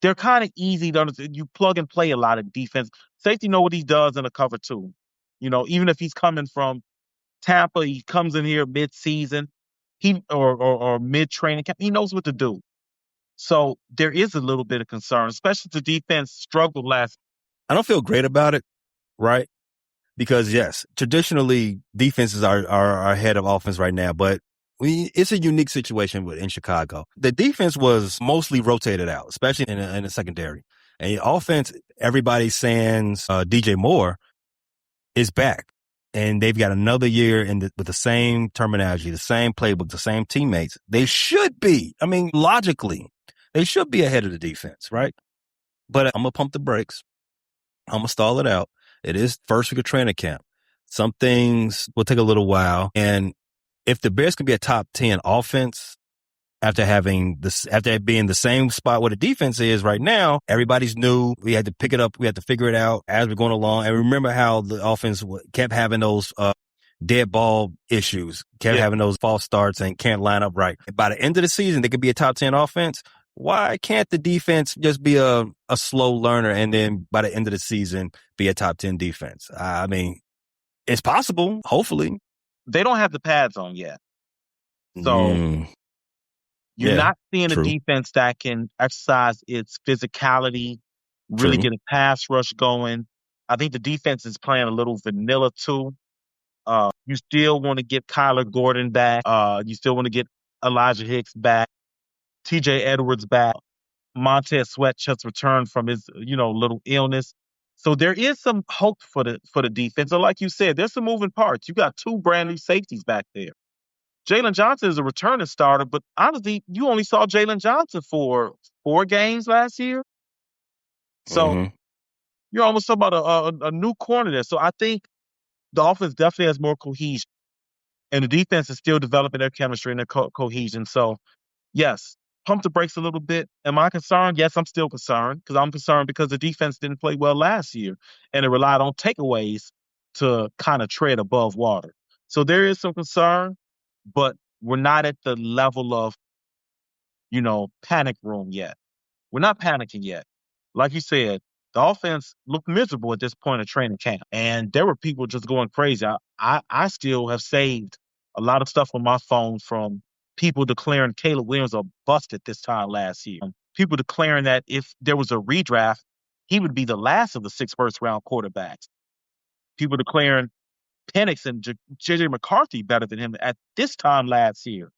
they're kind of easy to understand. You plug and play a lot of defense. Safety know what he does in a cover 2. Even if he's coming from Tampa, he comes in here mid-season, or mid-training camp, he knows what to do. So there is a little bit of concern, especially the defense struggled last. I don't feel great about it, right? Because yes, traditionally defenses are ahead of offense right now, but it's a unique situation in Chicago. The defense was mostly rotated out, especially in the secondary. And offense, everybody's saying DJ Moore is back. And they've got another year with the same terminology, the same playbook, the same teammates. They should be. I mean, logically, they should be ahead of the defense, right? But I'm going to pump the brakes. I'm going to stall it out. It is first week of training camp. Some things will take a little while. And if the Bears can be a top 10 offense after being the same spot where the defense is right now, everybody's new. We had to pick it up. We had to figure it out as we're going along. And remember how the offense kept having those dead ball issues, having those false starts and can't line up right. By the end of the season, they could be a top 10 offense. Why can't the defense just be a slow learner and then by the end of the season be a top 10 defense? I mean, it's possible, hopefully. They don't have the pads on yet. So you're not seeing a defense that can exercise its physicality, really get a pass rush going. I think the defense is playing a little vanilla too. You still want to get Kyler Gordon back. You still want to get Elijah Hicks back. TJ Edwards back. Montez Sweat just returned from his, little illness. So there is some hope for the defense. So like you said, there's some moving parts. You got 2 brand new safeties back there. Jalen Johnson is a returning starter, but honestly, you only saw Jalen Johnson for 4 games last year. So you're almost talking about a new corner there. So I think the offense definitely has more cohesion. And the defense is still developing their chemistry and their cohesion. So, yes, pump the brakes a little bit. Am I concerned? Yes, I'm still concerned because I'm concerned because the defense didn't play well last year and it relied on takeaways to kind of tread above water. So there is some concern, but we're not at the level of, panic room yet. We're not panicking yet. Like you said, the offense looked miserable at this point of training camp, and there were people just going crazy. I still have saved a lot of stuff on my phone from people declaring Caleb Williams a bust at this time last year. People declaring that if there was a redraft, he would be the last of the 6 first-round quarterbacks. People declaring Penix and J.J. McCarthy better than him at this time last year.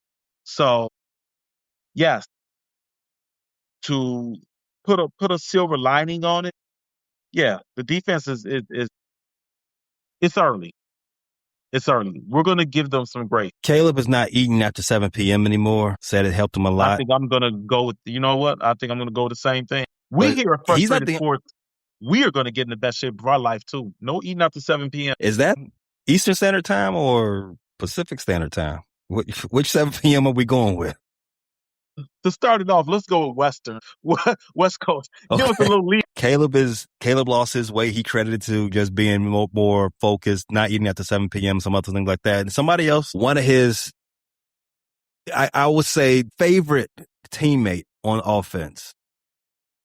So, yes, to put a silver lining on it, yeah, the defense is it's early. It's early. We're going to give them some grace. Caleb is not eating after 7 p.m. anymore. Said it helped him a lot. I think I'm going to go with, you know what? I think I'm going to go with the same thing. We here at Frustrated Sports, we are going to get in the best shape of our life, too. No eating after 7 p.m. Is that Eastern Standard Time or Pacific Standard Time? Which 7 p.m. are we going with? To start it off, let's go with Western. West Coast. Okay. Give us a little lead. Caleb lost his weight. He credited to just being more focused, not eating after 7 p.m., some other things like that. And somebody else, one of his, I would say, favorite teammate on offense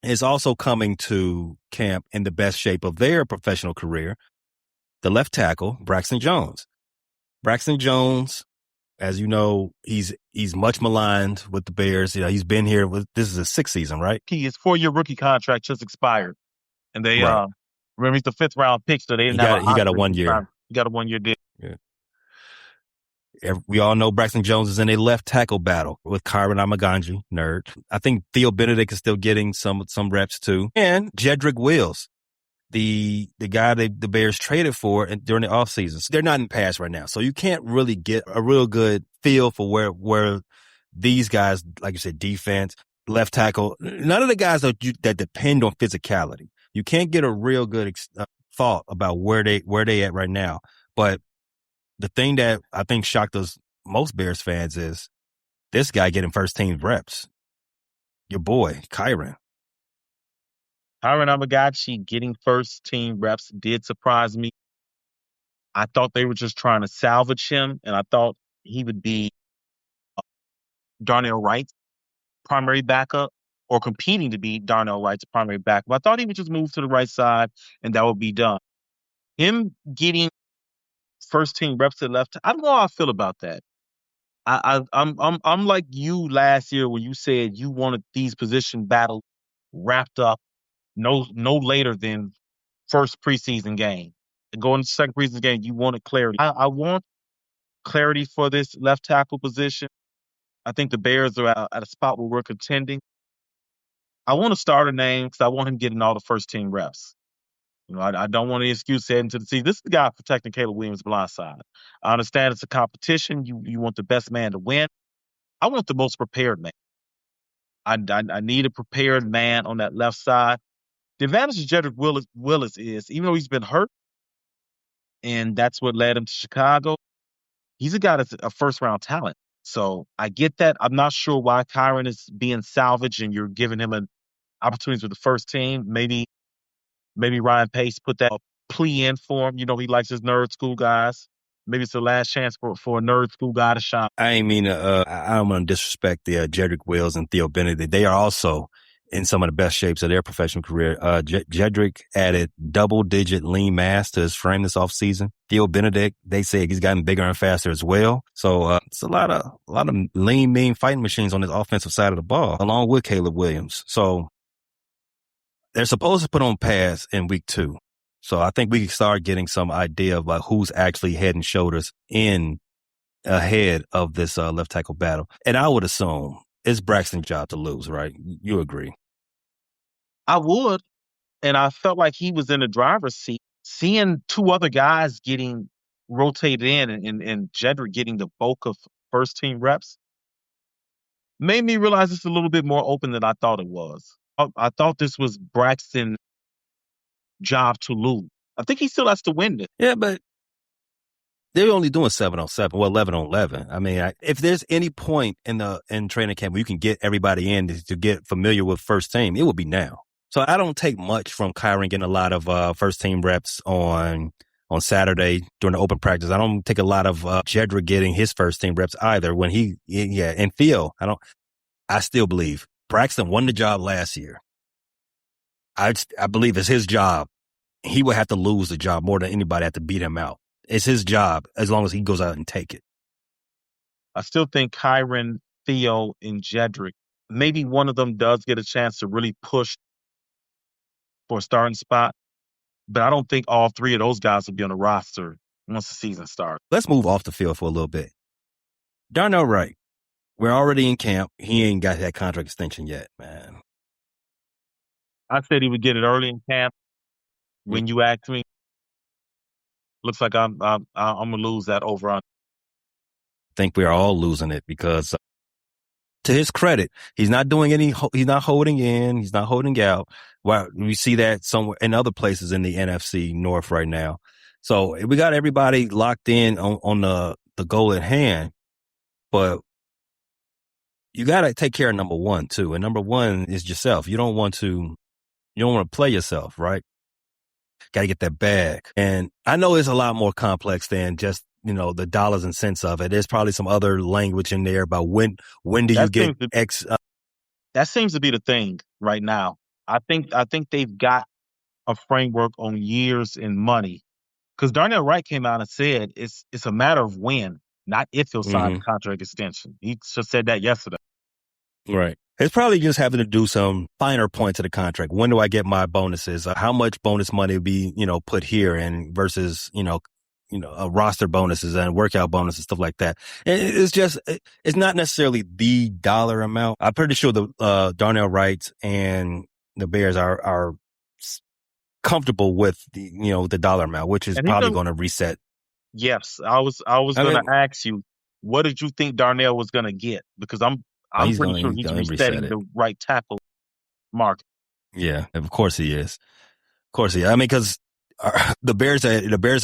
is also coming to camp in the best shape of their professional career, the left tackle, Braxton Jones. Braxton Jones, as you know, he's much maligned with the Bears. You know, he's been here this is his 6th season, right? His 4-year rookie contract just expired. And they remember he's the 5th round pick, so they didn't have he got a 1 year. He got a 1 year deal. Yeah. We all know Braxton Jones is in a left tackle battle with Kyron Amaganji, nerd. I think Theo Benedict is still getting some reps too. And Jedrick Wills, the guy the Bears traded for during the offseason. So they're not in pass right now. So you can't really get a real good feel for where these guys, like you said, defense, left tackle, none of the guys that depend on physicality. You can't get a real good thought about where they at right now. But the thing that I think shocked us most Bears fans is this guy getting first team reps. Your boy, Kyron. Kyron Amaganji getting first team reps did surprise me. I thought they were just trying to salvage him, and I thought he would be Darnell Wright's primary backup or competing to be Darnell Wright's primary backup. I thought he would just move to the right side, and that would be done. Him getting first team reps to the left, I don't know how I feel about that. I'm like you last year when you said you wanted these position battles wrapped up no later than first preseason game. And going to second preseason game, you wanted clarity. I want clarity for this left tackle position. I think the Bears are at a spot where we're contending. I want to start a name because I want him getting all the first team reps. You know, I don't want any excuse heading to the season. This is the guy protecting Caleb Williams' blind side. I understand it's a competition. You want the best man to win. I want the most prepared man. I need a prepared man on that left side. The advantage of Jedrick Willis is, even though he's been hurt, and that's what led him to Chicago, he's a guy that's a first-round talent. So I get that. I'm not sure why Kyron is being salvaged and you're giving him an opportunity with the first team. Maybe Ryan Pace put that plea in for him. You know, he likes his nerd school guys. Maybe it's the last chance for a nerd school guy to shine. I ain't mean to, I don't want to disrespect the Jedrick Wills and Theo Benedict. They are also in some of the best shapes of their professional career. Jedrick added double-digit lean mass to his frame this offseason. Theo Benedict, they say he's gotten bigger and faster as well. So it's a lot of lean, mean fighting machines on his offensive side of the ball, along with Caleb Williams. So they're supposed to put on pads in week 2. So I think we can start getting some idea of like who's actually head and shoulders in ahead of this left tackle battle. And I would assume it's Braxton's job to lose, right? You agree? I would. And I felt like he was in the driver's seat. Seeing 2 other guys getting rotated in and Jedrick getting the bulk of first team reps made me realize it's a little bit more open than I thought it was. I thought this was Braxton's job to lose. I think he still has to win this. Yeah, but they're only doing 7-on-7, well, 11-on-11. I mean, if there's any point in training camp where you can get everybody in to get familiar with first team, it would be now. So I don't take much from Kyron getting a lot of first team reps on Saturday during the open practice. I don't take a lot of Jedrick getting his first team reps either. When and Theo, I still believe Braxton won the job last year. I believe it's his job. He would have to lose the job more than anybody have to beat him out. It's his job as long as he goes out and take it. I still think Kyron, Theo, and Jedrick, maybe one of them does get a chance to really push for a starting spot, but I don't think all 3 of those guys will be on the roster once the season starts. Let's move off the field for a little bit. Darnell Wright, we're already in camp. He ain't got that contract extension yet, man. I said he would get it early in camp. When you asked me, looks like I'm gonna lose that over on. I think we are all losing it because, to his credit, he's not doing he's not holding in, he's not holding out. Well, we see that somewhere in other places in the NFC North right now. So we got everybody locked in on the goal at hand, but you got to take care of number one too. And number one is yourself. You don't want to play yourself, right? Got to get that bag. And I know it's a lot more complex than just, the dollars and cents of it. There's probably some other language in there about when do you get X. That seems to be the thing right now. I think they've got a framework on years and money. Because Darnell Wright came out and said it's a matter of when, not if he'll sign a contract extension. He just said that yesterday. Right. It's probably just having to do some finer points of the contract. When do I get my bonuses? How much bonus money will be, put here and versus, roster bonuses and workout bonuses, stuff like that. It's not necessarily the dollar amount. I'm pretty sure the Darnell Wright and the Bears are comfortable with the dollar amount, which is probably going to reset. Yes. I was going to ask you, what did you think Darnell was going to get? Because I'm pretty sure he's resetting the right tackle market. Yeah, of course he is. Of course he is. I mean, because the Bears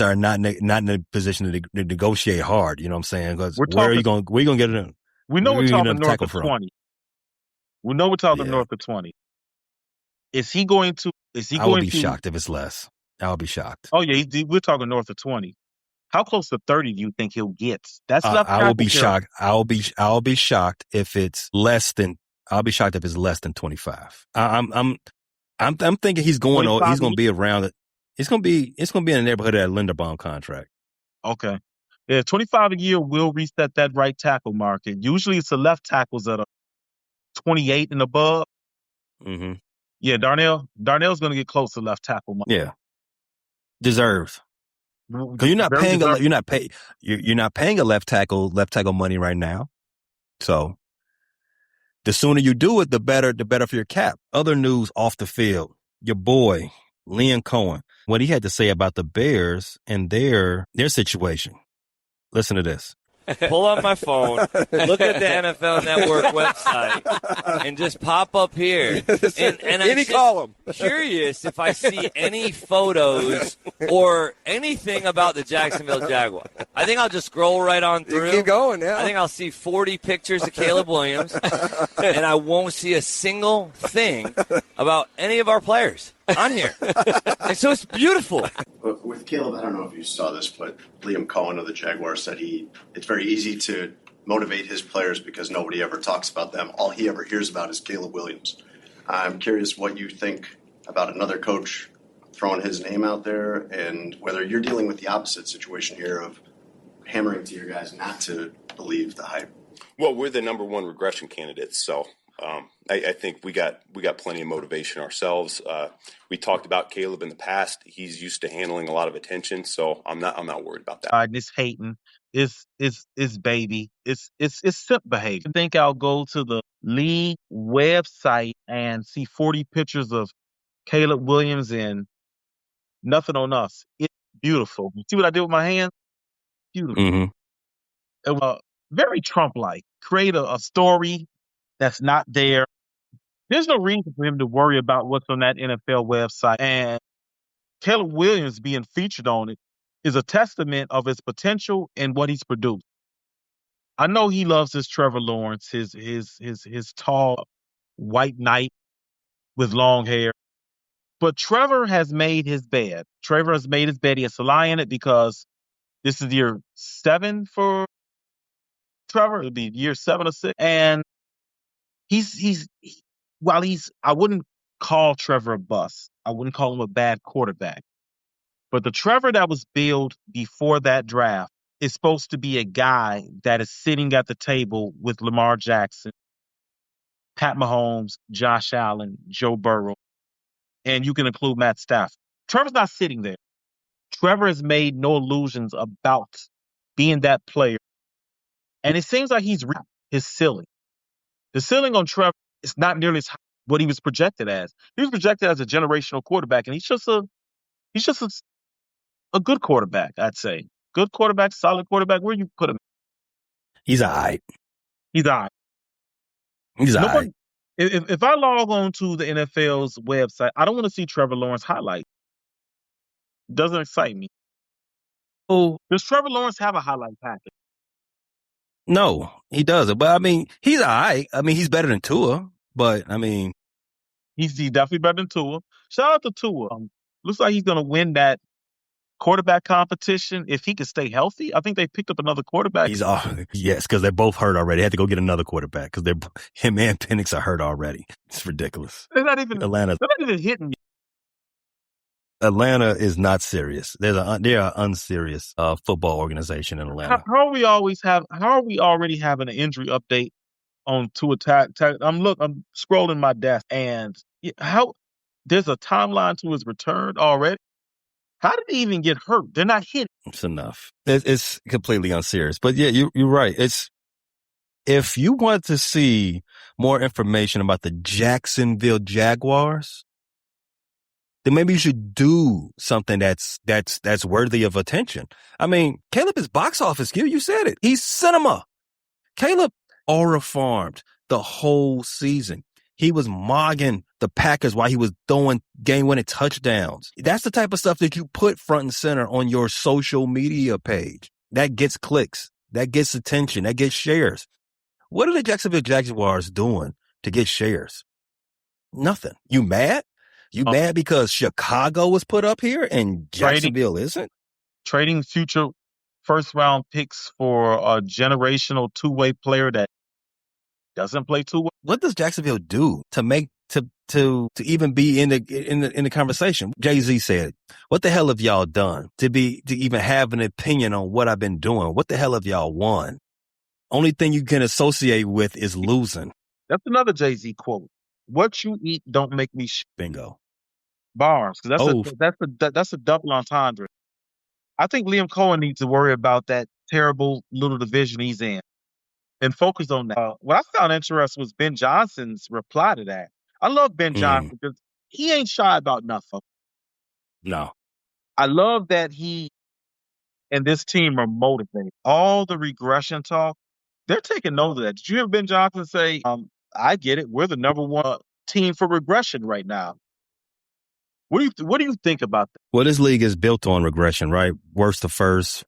are not in a position to negotiate hard. You know what I'm saying? Because where are you going to get it? We know we're talking north of 20. We know we're talking north of 20. Is he going to? I would be shocked if it's less. I would be shocked. Oh yeah, we're talking north of 20. How close to 30 do you think he'll get? That's left. I will be shocked. I'll be shocked if it's less than. I'll be shocked if it's less than 25. I'm thinking he's going to be around it. It's going to be in the neighborhood of that Linderbaum contract. Okay. Yeah, 25 a year will reset that right tackle market. Usually it's the left tackles that are 28 and above. Mm-hmm. Yeah, Darnell's going to get close to left tackle market. Yeah. Deserved. Because you're not paying a left tackle money right now. So the sooner you do it, the better for your cap. Other news off the field. Your boy, Liam Coen, what he had to say about the Bears and their situation. Listen to this. Pull up my phone, look at the NFL Network website, and just pop up here. And any column. Curious if I see any photos or anything about the Jacksonville Jaguars. I think I'll just scroll right on through. Keep going, yeah. I think I'll see 40 pictures of Caleb Williams, and I won't see a single thing about any of our players on here. And so it's beautiful. With Caleb, I don't know if you saw this, but Liam Coen of the Jaguars said it's very easy to motivate his players because nobody ever talks about them. All he ever hears about is Caleb Williams. I'm curious what you think about another coach throwing his name out there and whether you're dealing with the opposite situation here of hammering to your guys not to believe the hype. Well, we're the number one regression candidates, so I think we got plenty of motivation ourselves. We talked about Caleb in the past. He's used to handling a lot of attention, so I'm not worried about that. This hating is baby. It's simp behavior. I think I'll go to the league website and see 40 pictures of Caleb Williams and nothing on us. It's beautiful. You see what I did with my hand? Beautiful. Mm-hmm. It was very Trump-like. Create a story that's not there. There's no reason for him to worry about what's on that NFL website. And Caleb Williams being featured on it is a testament of his potential and what he's produced. I know he loves his Trevor Lawrence, his tall white knight with long hair. But Trevor has made his bed. Trevor has made his bed. He has to lie in it because this is year 7 for Trevor. It'll be year 7 or 6. And I wouldn't call Trevor a bust. I wouldn't call him a bad quarterback. But the Trevor that was billed before that draft is supposed to be a guy that is sitting at the table with Lamar Jackson, Pat Mahomes, Josh Allen, Joe Burrow, and you can include Matt Stafford. Trevor's not sitting there. Trevor has made no illusions about being that player. And it seems like he's reached his ceiling. The ceiling on Trevor is not nearly as high what he was projected as. He was projected as a generational quarterback, and he's just a good quarterback, I'd say. Good quarterback, solid quarterback. Where you put him? He's all right. He's all right. He's all right. If I log on to the NFL's website, I don't want to see Trevor Lawrence highlight. Doesn't excite me. Oh, does Trevor Lawrence have a highlight package? No, he doesn't. But, I mean, he's all right. I mean, he's better than Tua. But, I mean. He's definitely better than Tua. Shout out to Tua. Looks like he's going to win that quarterback competition if he can stay healthy. I think they picked up another quarterback. Yes, because they're both hurt already. They had to go get another quarterback because him and Penix are hurt already. It's ridiculous. They're not even hitting. Atlanta is not serious. They're an unserious football organization in Atlanta. How are we already having an injury update on Tua? I'm scrolling my desk, and how there's a timeline to his return already. How did he even get hurt? They're not hitting. It's enough. It's completely unserious. But yeah, you're right. If you want to see more information about the Jacksonville Jaguars, then maybe you should do something that's worthy of attention. I mean, Caleb is box office. You said it. He's cinema. Caleb aura farmed the whole season. He was mogging the Packers while he was throwing game-winning touchdowns. That's the type of stuff that you put front and center on your social media page. That gets clicks. That gets attention. That gets shares. What are the Jacksonville Jaguars doing to get shares? Nothing. You mad? You mad because Chicago was put up here and Jacksonville isn't? Trading future first-round picks for a generational two-way player that doesn't play two-way. What does Jacksonville do to make to even be in the conversation? Jay-Z said, "What the hell have y'all done to even have an opinion on what I've been doing? What the hell have y'all won? Only thing you can associate with is losing." That's another Jay-Z quote. What you eat don't make me Bingo. Bars. That's a double entendre. I think Liam Coen needs to worry about that terrible little division he's in and focus on that. What I found interesting was Ben Johnson's reply to that. I love Ben Johnson because he ain't shy about nothing. No. I love that he and this team are motivated. All the regression talk, they're taking note of that. Did you hear Ben Johnson say, I get it. We're the number one team for regression right now. What do you think about that? Well, this league is built on regression, right? Worst to first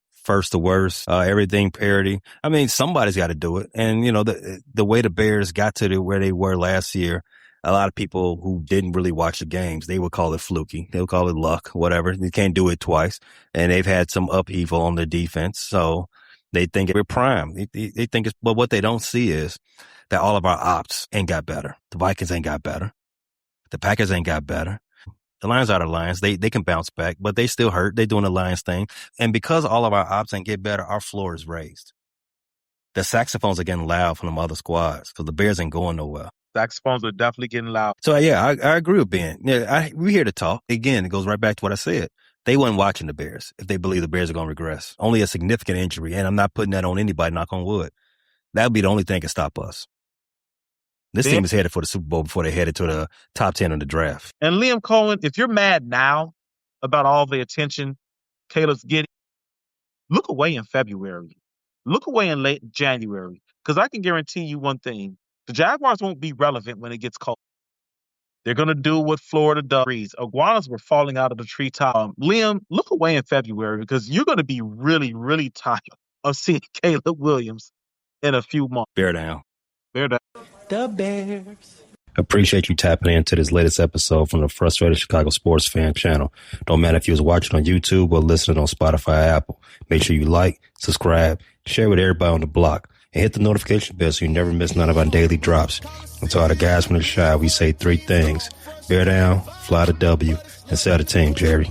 to worst, everything parity. I mean, somebody's got to do it. And, you know, the way the Bears got to where they were last year, a lot of people who didn't really watch the games, they would call it fluky. They would call it luck, whatever. They can't do it twice. And they've had some upheaval on their defense. So they think we're prime. They think but what they don't see is that all of our ops ain't got better. The Vikings ain't got better. The Packers ain't got better. The Lions are the Lions. They can bounce back, but they still hurt. They're doing the Lions thing. And because all of our ops ain't get better, our floor is raised. The saxophones are getting loud from the other squads because the Bears ain't going nowhere. Saxophones are definitely getting loud. So, yeah, I agree with Ben. Yeah, we here to talk. Again, it goes right back to what I said. They weren't watching the Bears if they believe the Bears are going to regress. Only a significant injury, and I'm not putting that on anybody, knock on wood. That would be the only thing that can stop us. This team is headed for the Super Bowl before they headed to the top 10 in the draft. And Liam Coen, if you're mad now about all the attention Caleb's getting, look away in February. Look away in late January. Because I can guarantee you one thing. The Jaguars won't be relevant when it gets cold. They're going to do what Florida does. Iguanas were falling out of the treetop. Liam, look away in February because you're going to be really, really tired of seeing Caleb Williams in a few months. Bear down. Bear down. The Bears. Appreciate you tapping into this latest episode from the Frustrated Chicago Sports Fan channel. Don't matter if you was watching on YouTube or listening on Spotify or Apple. Make sure you like, subscribe, share with everybody on the block, and hit the notification bell so you never miss none of our daily drops. And to all the guys from the shy, we say three things. Bear down, fly the W, and sell the team, Jerry.